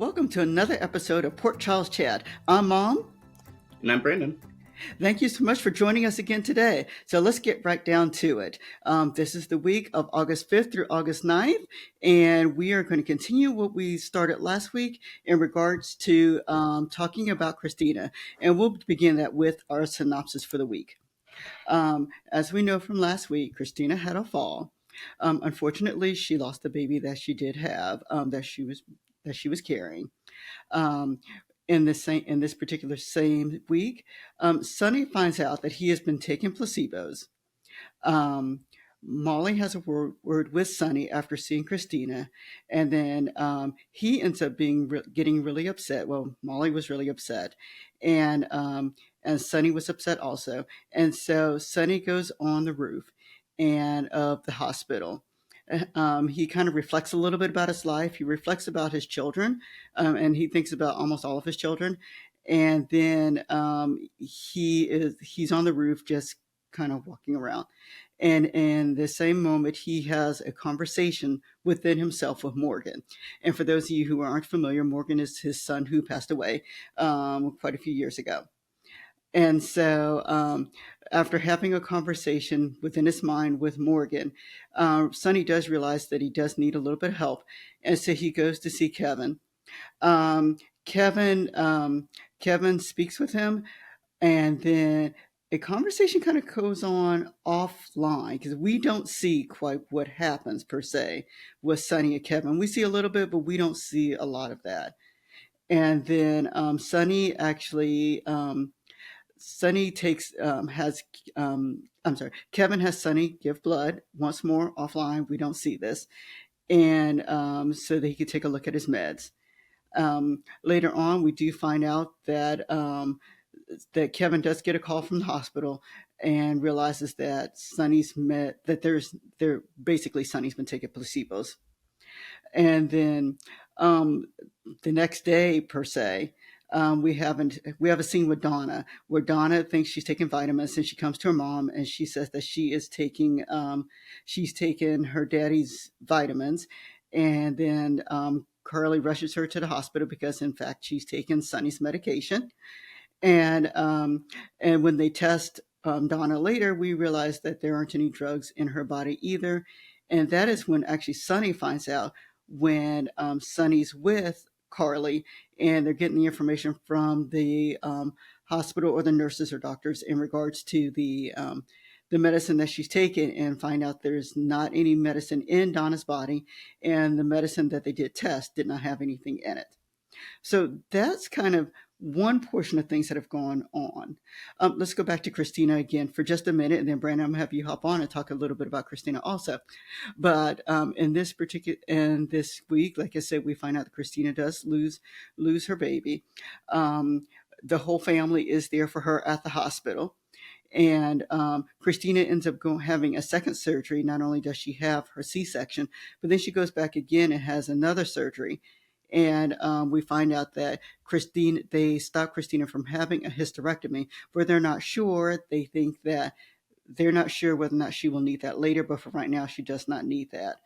Welcome to another episode of Port Charles Chat. I'm Mom. And I'm Brandon. Thank you so much for joining us again today. So let's get right down to it. This is the week of August 5th through August 9th, and we are going to continue what we started last week in regards to talking about Christina. And we'll begin that with our synopsis for the week. As we know from last week, Christina had a fall. Unfortunately, she lost the baby that she did have, that she was carrying. Um, in this particular same week, Sonny finds out that he has been taking placebos. Um, Molly has a word with Sonny after seeing Christina, and then he ends up getting really upset. Well, Molly was really upset, and Sonny was upset also. And so Sonny goes on the roof and of the hospital. He kind of reflects a little bit about his life. He reflects about his children, and he thinks about almost all of his children. And then he's on the roof, just kind of walking around. And in the same moment, he has a conversation within himself with Morgan. And for those of you who aren't familiar, Morgan is his son who passed away quite a few years ago. And so, after having a conversation within his mind with Morgan, Sonny does realize that he does need a little bit of help. And so he goes to see Kevin. Um, Kevin, Kevin speaks with him, and then a conversation kind of goes on offline because we don't see quite what happens per se with Sonny and Kevin. We see a little bit, but we don't see a lot of that. And then Sonny actually Sonny takes has I'm sorry, Kevin has Sonny give blood once more offline. We don't see this, and so that he could take a look at his meds. Later on, we do find out that Kevin does get a call from the hospital and realizes that they're basically Sonny's been taking placebos. And then um, the next day, per se, we have a scene with Donna where Donna thinks she's taking vitamins, and she comes to her mom and she says that she's taken her daddy's vitamins, and then Carly rushes her to the hospital because in fact she's taken Sonny's medication, and when they test Donna later, we realize that there aren't any drugs in her body either. And that is when actually Sonny finds out when Sonny's with Carly and they're getting the information from the hospital or the nurses or doctors in regards to the medicine that she's taken, and find out there's not any medicine in Donna's body, and the medicine that they did test did not have anything in it. So that's kind of one portion of things that have gone on. Let's go back to Christina again for just a minute, and then Brandon, I'm gonna have you hop on and talk a little bit about Christina also. But in this week, like I said, we find out that Christina does lose her baby. Um, the whole family is there for her at the hospital. And Christina ends up having a second surgery. Not only does she have her C-section, but then she goes back again and has another surgery. And we find out that they stop Christina from having a hysterectomy, but they're not sure. They think that they're not sure whether or not she will need that later, but for right now, she does not need that.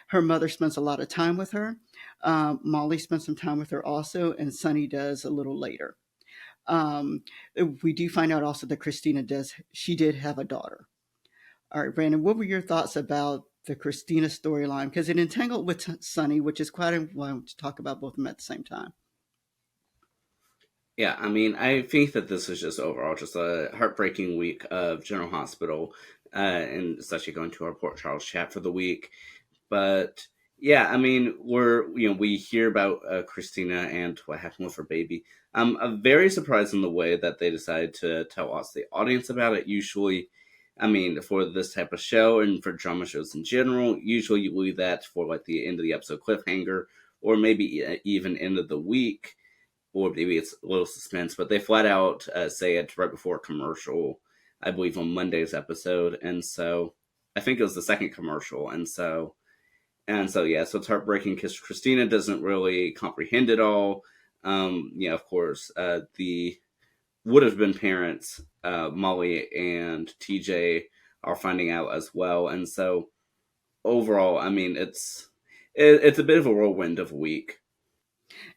Her mother spends a lot of time with her. Molly spends some time with her also, and Sonny does a little later. Um, we do find out also that she did have a daughter. All right, Brandon, what were your thoughts about the Christina storyline? Because it entangled with Sonny, which is quite important to talk about both of them at the same time. Yeah, I mean, I think that this is just overall just a heartbreaking week of General Hospital, and especially going to our Port Charles chat for the week. But yeah, I mean, we hear about Christina and what happened with her baby. I'm very surprised in the way that they decided to tell us, the audience, about it. Usually, I mean, for this type of show and for drama shows in general, usually you leave that for like the end of the episode cliffhanger, or maybe even end of the week, or maybe it's a little suspense. But they flat out say it right before a commercial, I believe, on Monday's episode, and so I think it was the second commercial, yeah, so it's heartbreaking because Christina doesn't really comprehend it all. Of course, the would have been parents, Molly and TJ, are finding out as well, and so overall, I mean, it's a bit of a whirlwind of a week.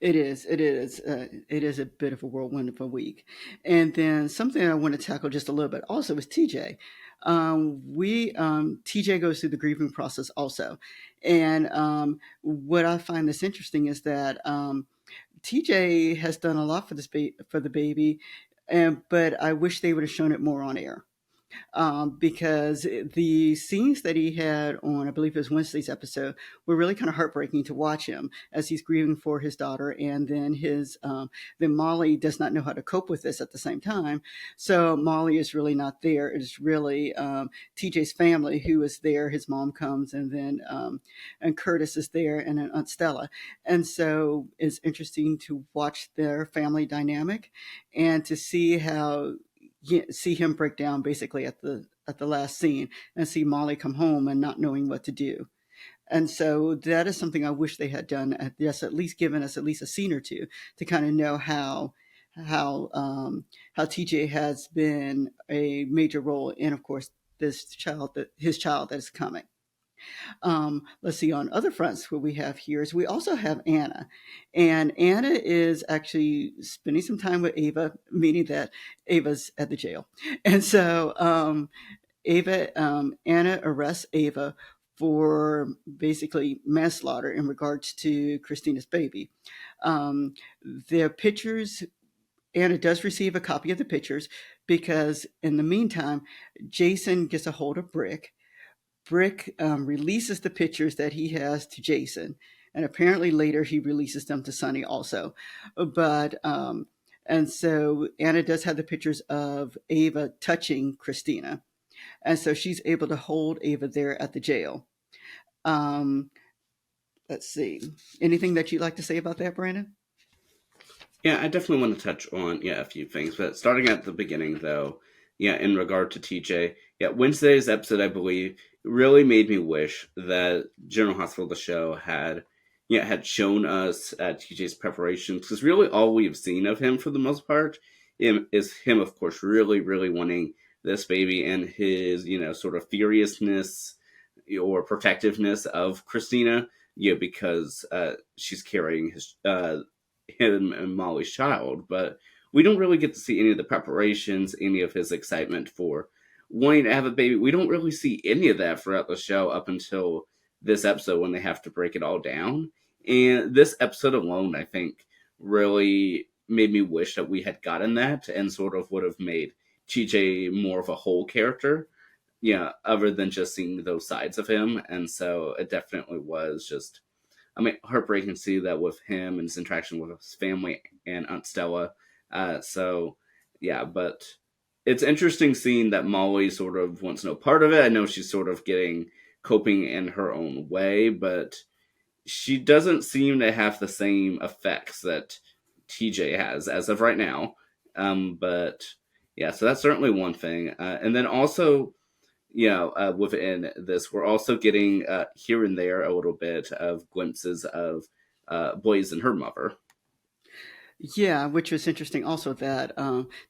It is. It is. It is a bit of a whirlwind of a week. And then something I want to tackle just a little bit also is TJ. We TJ goes through the grieving process also, and what I find this interesting is that TJ has done a lot for for the baby, and but I wish they would have shown it more on air, because the scenes that he had on, I believe it was Wednesday's episode, were really kind of heartbreaking to watch him as he's grieving for his daughter, and then then Molly does not know how to cope with this at the same time. So Molly is really not there. It's really TJ's family who is there. His mom comes, and then and Curtis is there, and then Aunt Stella, and so it's interesting to watch their family dynamic and to see how see him break down basically at the last scene and see Molly come home and not knowing what to do. And so that is something I wish they had done. Yes, at least given us at least a scene or two to kind of know how TJ has been a major role in, of course, this child that his child that is coming. Let's see, on other fronts, what we have here is we also have Anna. And Anna is actually spending some time with Ava, meaning that Ava's at the jail. And so Anna arrests Ava for basically manslaughter in regards to Christina's baby. Um, the pictures, Anna does receive a copy of the pictures because in the meantime, Jason gets a hold of Brick releases the pictures that he has to Jason, and apparently later he releases them to Sonny also. But and so Anna does have the pictures of Ava touching Christina, and so she's able to hold Ava there at the jail. Um, let's see, anything that you'd like to say about that, Brandon? Yeah, I definitely want to touch on a few things, but starting at the beginning though, in regard to TJ, Wednesday's episode I believe really made me wish that General Hospital the show had shown us TJ's preparations because really all we've seen of him for the most part is him of course really wanting this baby and his sort of furiousness or protectiveness of Christina, because she's carrying him and Molly's child, but we don't really get to see any of the preparations, any of his excitement for wanting to have a baby. We don't really see any of that throughout the show up until this episode when they have to break it all down. And this episode alone, I think, really made me wish that we had gotten that and sort of would have made TJ more of a whole character, other than just seeing those sides of him. And so it definitely was just, heartbreaking to see that with him and his interaction with his family and Aunt Stella. So, yeah, but it's interesting seeing that Molly sort of wants no part of it. I know she's sort of coping in her own way, but she doesn't seem to have the same effects that TJ has as of right now. But yeah, so that's certainly one thing. And then also, within this, we're also getting here and there a little bit of glimpses of Blaze and her mother. Yeah, which was interesting also that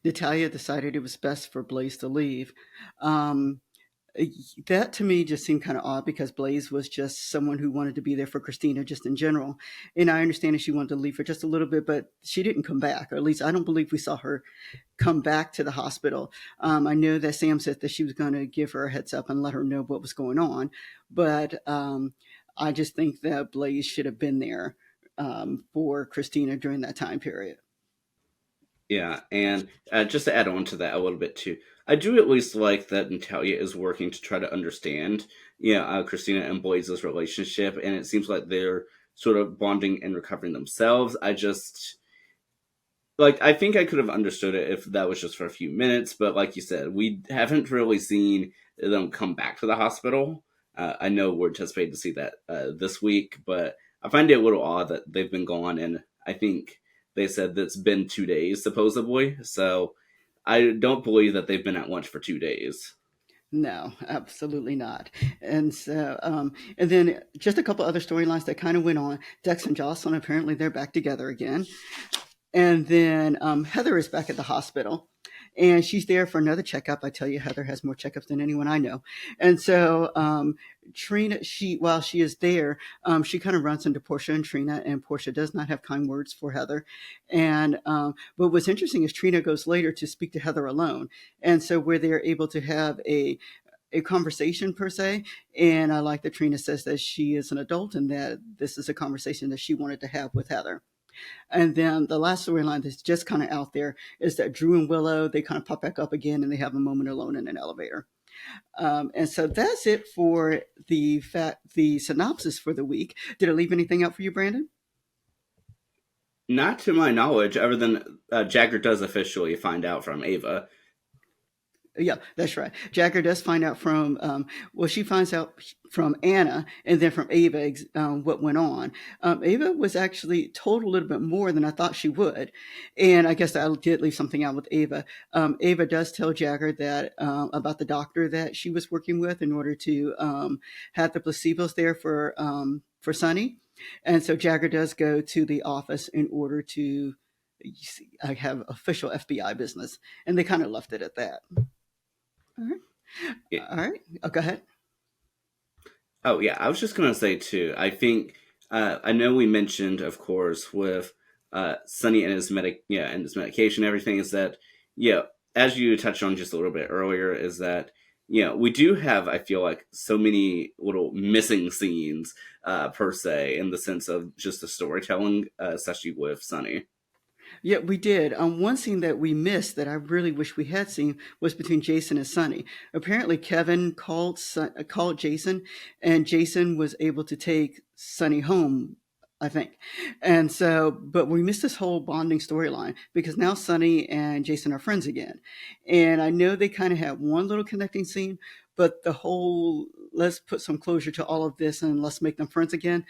Natalia decided it was best for Blaze to leave. Um, that to me just seemed kind of odd because Blaze was just someone who wanted to be there for Christina just in general. And I understand that she wanted to leave for just a little bit, but she didn't come back, or at least I don't believe we saw her come back to the hospital. I know that Sam said that she was going to give her a heads up and let her know what was going on, but I just think that Blaze should have been there for Christina during that time period. Yeah, and just to add on to that a little bit too, I do at least like that Natalia is working to try to understand, Christina and Blaze's relationship, and it seems like they're sort of bonding and recovering themselves. I think I could have understood it if that was just for a few minutes, but like you said, we haven't really seen them come back to the hospital. I know we're anticipating to see that this week, but I find it a little odd that they've been gone, and I think they said that it's been 2 days supposedly. So I don't believe that they've been at lunch for 2 days. No, absolutely not. And so, and then just a couple other storylines that kind of went on. Dex and Jocelyn, apparently they're back together again. And then Heather is back at the hospital. and she's there for another checkup. I tell you, Heather has more checkups than anyone I know. And so Trina, while she is there, she kind of runs into Portia and Trina, and Portia does not have kind words for Heather. And but what's interesting is Trina goes later to speak to Heather alone, and so where they're able to have a conversation per se. And I like that Trina says that she is an adult and that this is a conversation that she wanted to have with Heather. And then the last storyline that's just kind of out there is that Drew and Willow, they kind of pop back up again and they have a moment alone in an elevator. And so that's it for the synopsis for the week. Did it leave anything out for you, Brandon? Not to my knowledge, other than Jagger does officially find out from Ava. Yeah, that's right. Jagger does find out from, well, she finds out from Anna and then from Ava what went on. Ava was actually told a little bit more than I thought she would. And I guess I did leave something out with Ava. Ava does tell Jagger that about the doctor that she was working with in order to have the placebos there for Sunny. And so Jagger does go to the office in order to have official FBI business. And they kind of left it at that. All right. Yeah. All right. Oh, go ahead. Oh yeah, I was just gonna say too. I think I know we mentioned, of course, with Sonny and his and his medication, everything is that yeah, as you touched on just a little bit earlier, is that we do have, I feel like, so many little missing scenes per se in the sense of just the storytelling, especially with Sonny. Yeah, we did. One scene that we missed that I really wish we had seen was between Jason and Sonny. Apparently, Kevin called Jason, and Jason was able to take Sonny home, I think. And so, but we missed this whole bonding storyline because now Sonny and Jason are friends again. And I know they kind of had one little connecting scene, but the whole let's put some closure to all of this and let's make them friends again,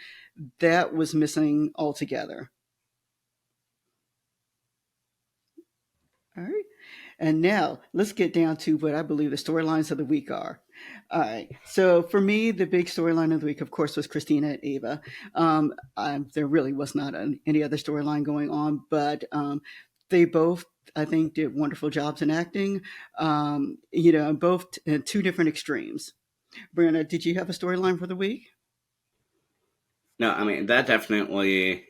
that was missing altogether. All right. And now let's get down to what I believe the storylines of the week are. All right. So for me, the big storyline of the week, of course, was Christina and Ava. There really was not any other storyline going on, but they both, I think, did wonderful jobs in acting. Both in two different extremes. Brianna, did you have a storyline for the week? No, I mean that definitely,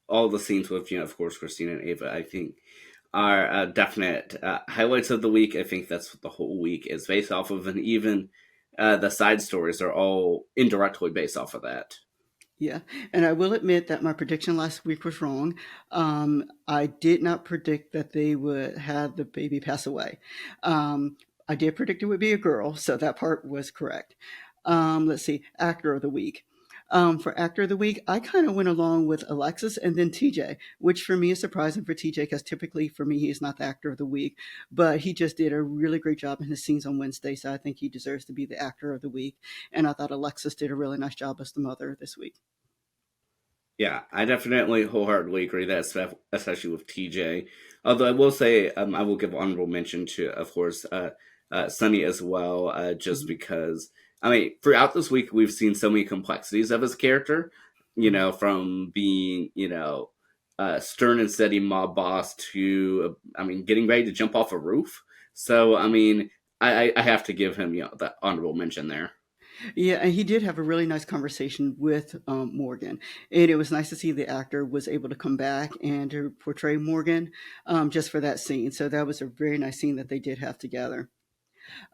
all the scenes with, of course, Christina and Ava, I think are definite highlights of the week. I think that's what the whole week is based off of, and even the side stories are all indirectly based off of that. Yeah, and I will admit that my prediction last week was wrong. I did not predict that they would have the baby pass away. I did predict it would be a girl, so that part was correct. Let's see, actor of the week. For actor of the week, I kind of went along with Alexis and then TJ, which for me is surprising for TJ because typically for me he's not the actor of the week, but he just did a really great job in his scenes on Wednesday, so I think he deserves to be the actor of the week. And I thought Alexis did a really nice job as the mother this week. Yeah, I definitely wholeheartedly agree that, especially with TJ. Although I will say, I will give honorable mention to, of course, Sunny as well, just Mhm. because, I mean, throughout this week, we've seen so many complexities of his character, Mhm. from being, stern and steady mob boss to, I mean, getting ready to jump off a roof. So, I mean, I have to give him, that honorable mention there. Yeah, and he did have a really nice conversation with Morgan, and it was nice to see the actor was able to come back and to portray Morgan just for that scene. So that was a very nice scene that they did have together.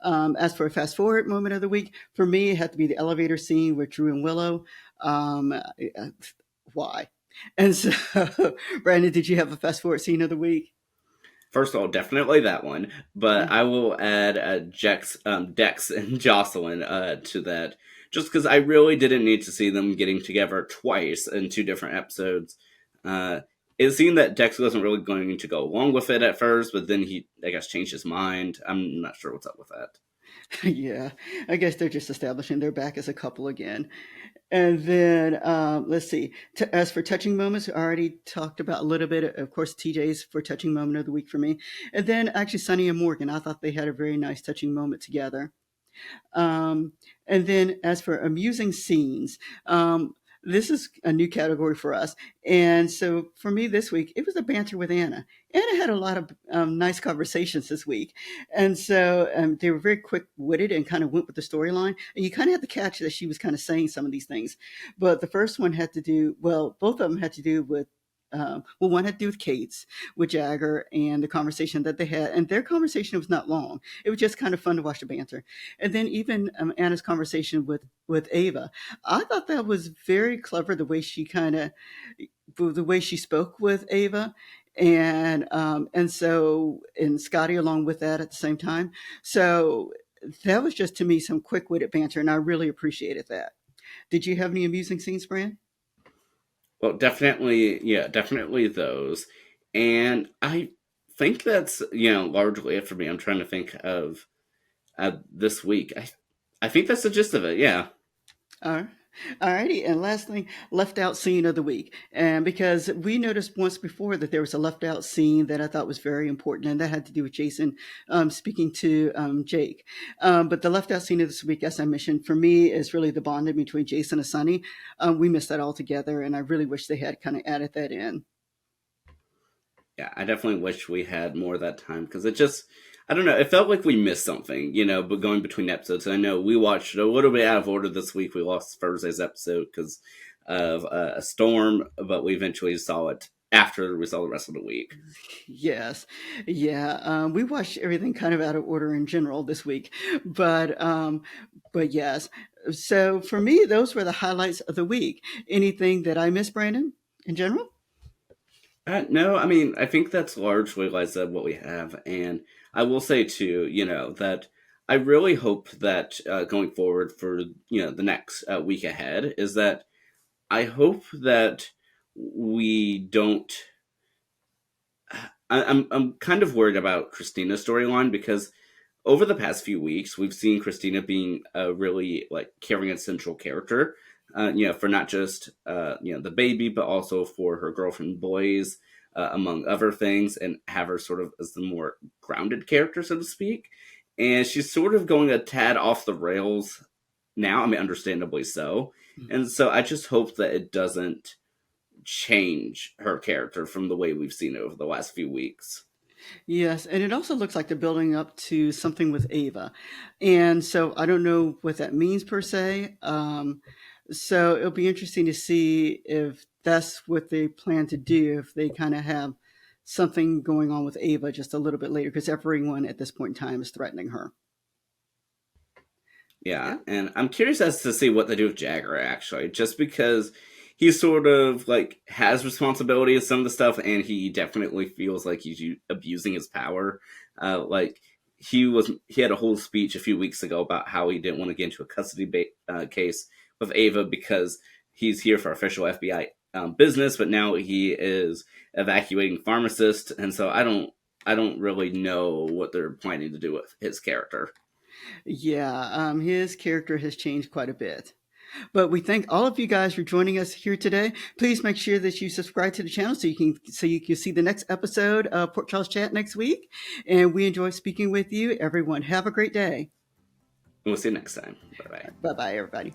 As for a fast forward moment of the week, for me, it had to be the elevator scene with Drew and Willow. Why? And so, Brandon, did you have a fast forward scene of the week? First of all, definitely that one, but Yeah. I will add Dex and Jocelyn to that, just because I really didn't need to see them getting together twice in two different episodes. Uh, it seemed that Dex wasn't really going to go along with it at first, but then he, I guess, changed his mind. I'm not sure what's up with that. Yeah, I guess they're just establishing they're back as a couple again. And then let's see. As for touching moments, I already talked about a little bit. Of course, TJ's for touching moment of the week for me. And then actually, Sunny and Morgan, I thought they had a very nice touching moment together. Um, and then as for amusing scenes, this is a new category for us. And so for me this week, it was a banter with Anna. Anna had a lot of nice conversations this week. And so they were very quick witted and kind of went with the storyline. And you kind of had to catch that she was kind of saying some of these things. But the first one had to do, well, both of them had to do with well, one had to do with Kate's, with Jagger, and the conversation that they had. And their conversation was not long. It was just kind of fun to watch the banter. And then even Anna's conversation with Ava, I thought that was very clever the way she kind of the way she spoke with Ava. And so and Scotty along with that at the same time. So that was just to me some quick witted banter, and I really appreciated that. Did you have any amusing scenes, Fran? Well, definitely, yeah, definitely those. And I think that's, largely it for me. I'm trying to think of this week. I think that's the gist of it. Yeah. All right. Alrighty, and last thing, left out scene of the week. And because we noticed once before that there was a left out scene that I thought was very important, and that had to do with Jason speaking to Jake. But the left out scene of this week, as I mentioned, for me is really the bonding between Jason and Sonny. We missed that altogether, and I really wish they had kind of added that in. Yeah, I definitely wish we had more of that time because it just, I don't know, it felt like we missed something, but going between episodes. I know we watched a little bit out of order this week. We lost Thursday's episode because of a storm, but we eventually saw it after we saw the rest of the week. Yes, yeah. We watched everything kind of out of order in general this week, but yes. So for me, those were the highlights of the week. Anything that I missed, Brandon, in general? No, I mean, I think that's largely, like I said, what we have. And I will say, too, that I really hope that going forward for, the next week ahead is that I hope that we don't. I'm kind of worried about Christina's storyline because over the past few weeks, we've seen Christina being a really like caring and central character, for not just the baby, but also for her girlfriend boys, among other things, and have her sort of as the more grounded character, so to speak. And she's sort of going a tad off the rails now. I mean, understandably so. And so I just hope that it doesn't change her character from the way we've seen it over the last few weeks. Yes, and it also looks like they're building up to something with Ava. And so I don't know what that means per se. So it'll be interesting to see if that's what they plan to do, if they kind of have something going on with Ava just a little bit later, because everyone at this point in time is threatening her. Yeah, Yeah. and I'm curious as to see what they do with Jagger actually, just because he sort of like has responsibility of some of the stuff, and he definitely feels like he's abusing his power. Like he had a whole speech a few weeks ago about how he didn't want to get into a custody case with Ava because he's here for official FBI business, but now he is evacuating pharmacists, and so I don't really know what they're planning to do with his character. Yeah, his character has changed quite a bit. But we thank all of you guys for joining us here today. Please make sure that you subscribe to the channel so you can see the next episode of Port Charles Chat next week. And we enjoy speaking with you. Everyone, have a great day. We'll see you next time. Bye bye. Bye bye, everybody.